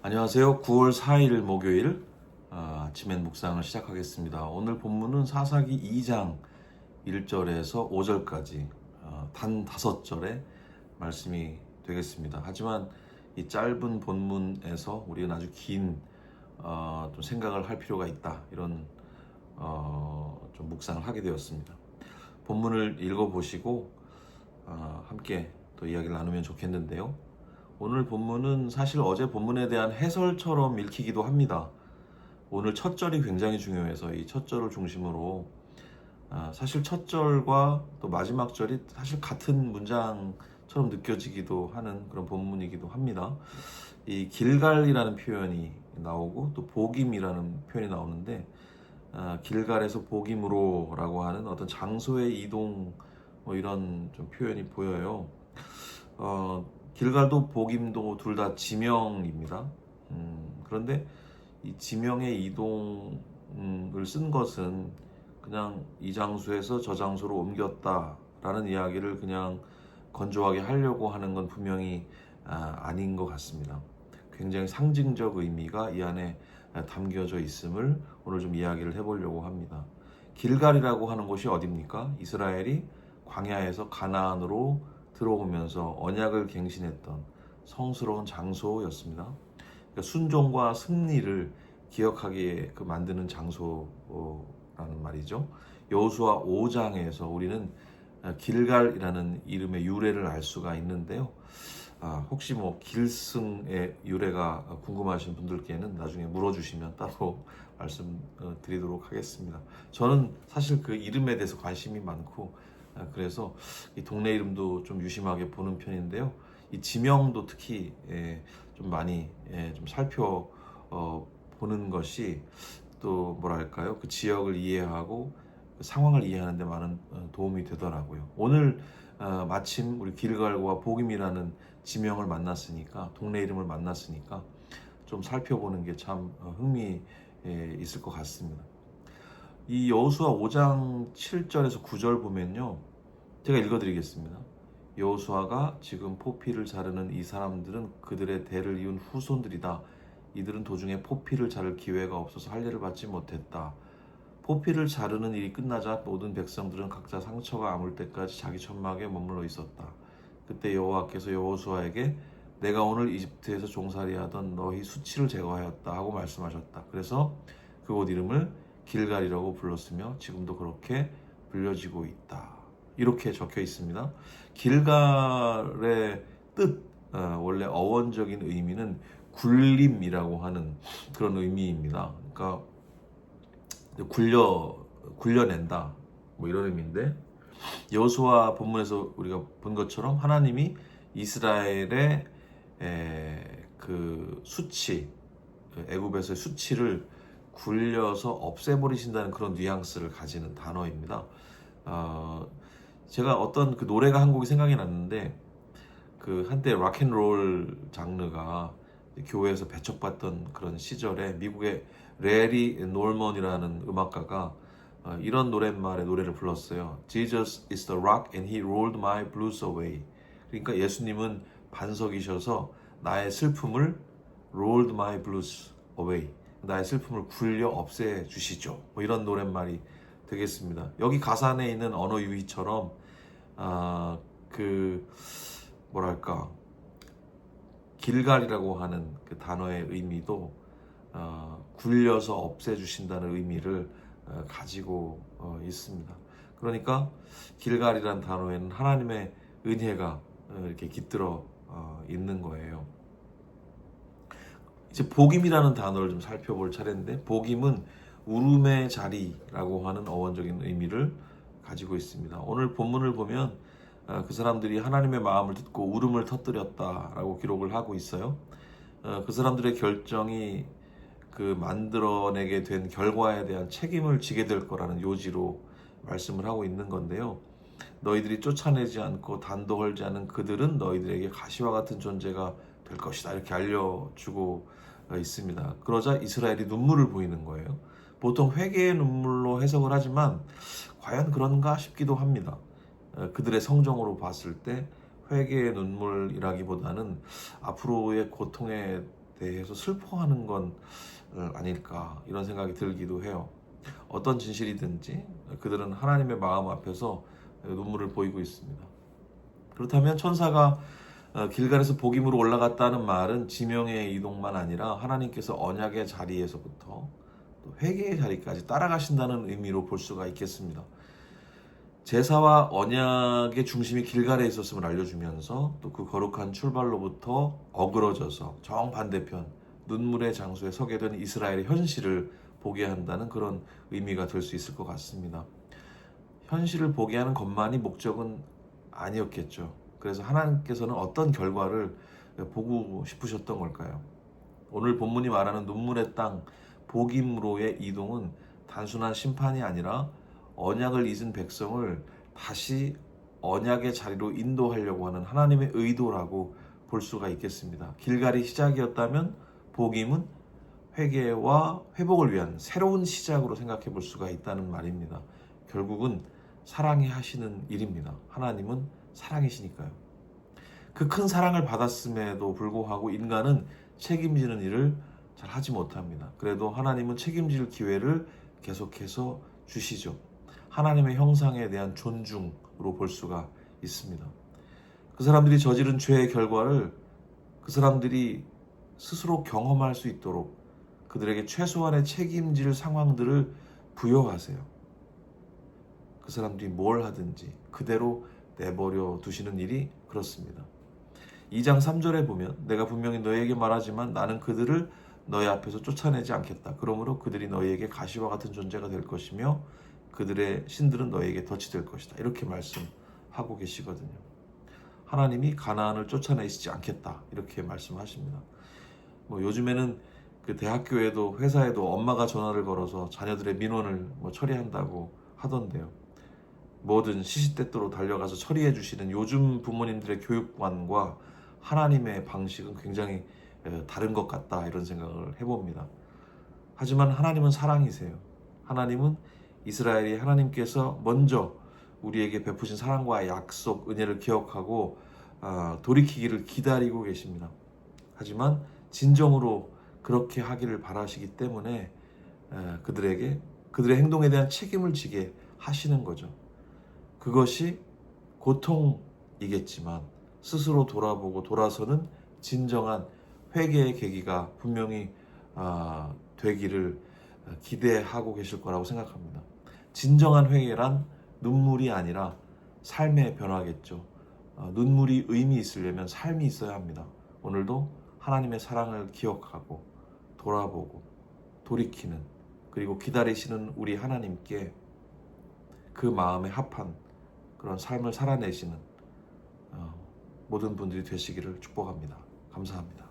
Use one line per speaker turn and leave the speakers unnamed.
안녕하세요. 9월 4일 목요일 아침엔 묵상을 시작하겠습니다. 오늘 본문은 사사기 2장 1절에서 5절까지 단 5절의 말씀이 되겠습니다. 하지만 이 짧은 본문에서 우리는 아주 긴 좀 생각을 할 필요가 있다. 이런 좀 묵상을 하게 되었습니다. 본문을 읽어보시고 함께 또 이야기를 나누면 좋겠는데요. 오늘 본문은 사실 어제 본문에 대한 해설처럼 읽히기도 합니다. 오늘 첫 절이 굉장히 중요해서 이 첫 절을 중심으로 사실 첫 절과 또 마지막 절이 사실 같은 문장처럼 느껴지기도 하는 그런 본문이기도 합니다. 이 길갈이라는 표현이 나오고 또 보김이라는 표현이 나오는데 길갈에서 보김으로라고 하는 어떤 장소의 이동 뭐 이런 좀 표현이 보여요. 길갈도 보김도 둘 다 지명입니다. 그런데 이 지명의 이동을 쓴 것은 그냥 이 장소에서 저 장소로 옮겼다라는 이야기를 그냥 건조하게 하려고 하는 건 분명히 아닌 것 같습니다. 굉장히 상징적 의미가 이 안에 담겨져 있음을 오늘 좀 이야기를 해보려고 합니다. 길갈이라고 하는 곳이 어디입니까? 이스라엘이 광야에서 가나안으로 들어오면서 언약을 갱신했던 성스러운 장소였습니다. 그러니까 순종과 승리를 기억하게 만드는 장소라는 말이죠. 여호수아 5장에서 우리는 길갈이라는 이름의 유래를 알 수가 있는데요. 혹시 뭐 길승의 유래가 궁금하신 분들께는 나중에 물어주시면 따로 말씀드리도록 하겠습니다. 저는 사실 그 이름에 대해서 관심이 많고 그래서 이 동네 이름도 좀 유심하게 보는 편인데요. 이 지명도 특히 좀 많이 좀 살펴 보는 것이 또 뭐랄까요? 그 지역을 이해하고 그 상황을 이해하는 데 많은 도움이 되더라고요. 오늘 마침 우리 길갈과 복임이라는 지명을 만났으니까 동네 이름을 만났으니까 좀 살펴보는 게 참 흥미 있을 것 같습니다. 이 여호수아 5장 7절에서 9절 보면요. 제가 읽어드리겠습니다. 여호수아가 지금 포피를 자르는 이 사람들은 그들의 대를 이은 후손들이다. 이들은 도중에 포피를 자를 기회가 없어서 할례를 받지 못했다. 포피를 자르는 일이 끝나자 모든 백성들은 각자 상처가 아물 때까지 자기 천막에 머물러 있었다. 그때 여호와께서 여호수아에게 내가 오늘 이집트에서 종살이하던 너희 수치를 제거하였다 하고 말씀하셨다. 그래서 그곳 이름을 길갈이라고 불렀으며 지금도 그렇게 불려지고 있다. 이렇게 적혀 있습니다. 길갈의 뜻, 원래 어원적인 의미는 굴림이라고 하는 그런 의미입니다. 그러니까 굴려낸다 뭐 이런 의미인데 여호수아 본문에서 우리가 본 것처럼 하나님이 이스라엘의 그 수치, 애굽에서의 수치를 굴려서 없애버리신다는 그런 뉘앙스를 가지는 단어입니다. 제가 어떤 그 노래가 한 곡이 생각이 났는데 그 한때 락앤롤 장르가 교회에서 배척받던 그런 시절에 미국의 레리 놀먼이라는 음악가가 이런 노랫말의 노래를 불렀어요. Jesus is the rock and he rolled my blues away. 그러니까 예수님은 반석이셔서 나의 슬픔을 rolled my blues away. 나의 슬픔을 굴려 없애 주시죠. 뭐 이런 노랫말이 되겠습니다. 여기 가사 안에 있는 언어 유희처럼 그 뭐랄까 길갈이라고 하는 그 단어의 의미도 굴려서 없애주신다는 의미를 가지고 있습니다. 그러니까 길갈이라는 단어에는 하나님의 은혜가 이렇게 깃들어 있는 거예요. 이제 복임이라는 단어를 좀 살펴볼 차례인데 복임은 울음의 자리라고 하는 어원적인 의미를 가지고 있습니다. 오늘 본문을 보면 그 사람들이 하나님의 마음을 듣고 울음을 터뜨렸다라고 기록을 하고 있어요. 그 사람들의 결정이 그 만들어내게 된 결과에 대한 책임을 지게 될 거라는 요지로 말씀을 하고 있는 건데요. 너희들이 쫓아내지 않고 단도하지 않은 그들은 너희들에게 가시와 같은 존재가 될 것이다. 이렇게 알려주고 있습니다. 그러자 이스라엘이 눈물을 보이는 거예요. 보통 회개의 눈물로 해석을 하지만 과연 그런가 싶기도 합니다. 그들의 성정으로 봤을 때 회개의 눈물이라기보다는 앞으로의 고통에 대해서 슬퍼하는 건 아닐까 이런 생각이 들기도 해요. 어떤 진실이든지 그들은 하나님의 마음 앞에서 눈물을 보이고 있습니다. 그렇다면 천사가 길갈에서 복임으로 올라갔다는 말은 지명의 이동만 아니라 하나님께서 언약의 자리에서부터 또 회개의 자리까지 따라가신다는 의미로 볼 수가 있겠습니다. 제사와 언약의 중심이 길갈에 있었음을 알려주면서 또 그 거룩한 출발로부터 어그러져서 정반대편 눈물의 장소에 서게 된 이스라엘의 현실을 보게 한다는 그런 의미가 될 수 있을 것 같습니다. 현실을 보게 하는 것만이 목적은 아니었겠죠. 그래서 하나님께서는 어떤 결과를 보고 싶으셨던 걸까요? 오늘 본문이 말하는 눈물의 땅 복임으로의 이동은 단순한 심판이 아니라 언약을 잊은 백성을 다시 언약의 자리로 인도하려고 하는 하나님의 의도라고 볼 수가 있겠습니다. 길갈이 시작이었다면 복임은 회개와 회복을 위한 새로운 시작으로 생각해 볼 수가 있다는 말입니다. 결국은 사랑이 하시는 일입니다. 하나님은 사랑이시니까요. 그 큰 사랑을 받았음에도 불구하고 인간은 책임지는 일을 잘 하지 못합니다. 그래도 하나님은 책임질 기회를 계속해서 주시죠. 하나님의 형상에 대한 존중으로 볼 수가 있습니다. 그 사람들이 저지른 죄의 결과를 그 사람들이 스스로 경험할 수 있도록 그들에게 최소한의 책임질 상황들을 부여하세요. 그 사람들이 뭘 하든지 그대로 내버려 두시는 일이 그렇습니다. 2장 3절에 보면 내가 분명히 너희에게 말하지만 나는 그들을 너희 앞에서 쫓아내지 않겠다. 그러므로 그들이 너희에게 가시와 같은 존재가 될 것이며 그들의 신들은 너희에게 덫이 될 것이다. 이렇게 말씀하고 계시거든요. 하나님이 가나안을 쫓아내시지 않겠다. 이렇게 말씀하십니다. 요즘에는 그 대학교에도 회사에도 엄마가 전화를 걸어서 자녀들의 민원을 처리한다고 하던데요. 뭐든 시시때때로 달려가서 처리해 주시는 요즘 부모님들의 교육관과 하나님의 방식은 굉장히 다른 것 같다 이런 생각을 해봅니다. 하지만 하나님은 사랑이세요. 하나님은 이스라엘이 하나님께서 먼저 우리에게 베푸신 사랑과 약속, 은혜를 기억하고 돌이키기를 기다리고 계십니다. 하지만 진정으로 그렇게 하기를 바라시기 때문에 그들의 행동에 대한 책임을 지게 하시는 거죠. 그것이 고통이겠지만 스스로 돌아보고 돌아서는 진정한 회개의 계기가 분명히 되기를 기대하고 계실 거라고 생각합니다. 진정한 회개란 눈물이 아니라 삶의 변화겠죠. 눈물이 의미 있으려면 삶이 있어야 합니다. 오늘도 하나님의 사랑을 기억하고 돌아보고 돌이키는 그리고 기다리시는 우리 하나님께 그 마음에 합한 그런 삶을 살아내시는 모든 분들이 되시기를 축복합니다. 감사합니다.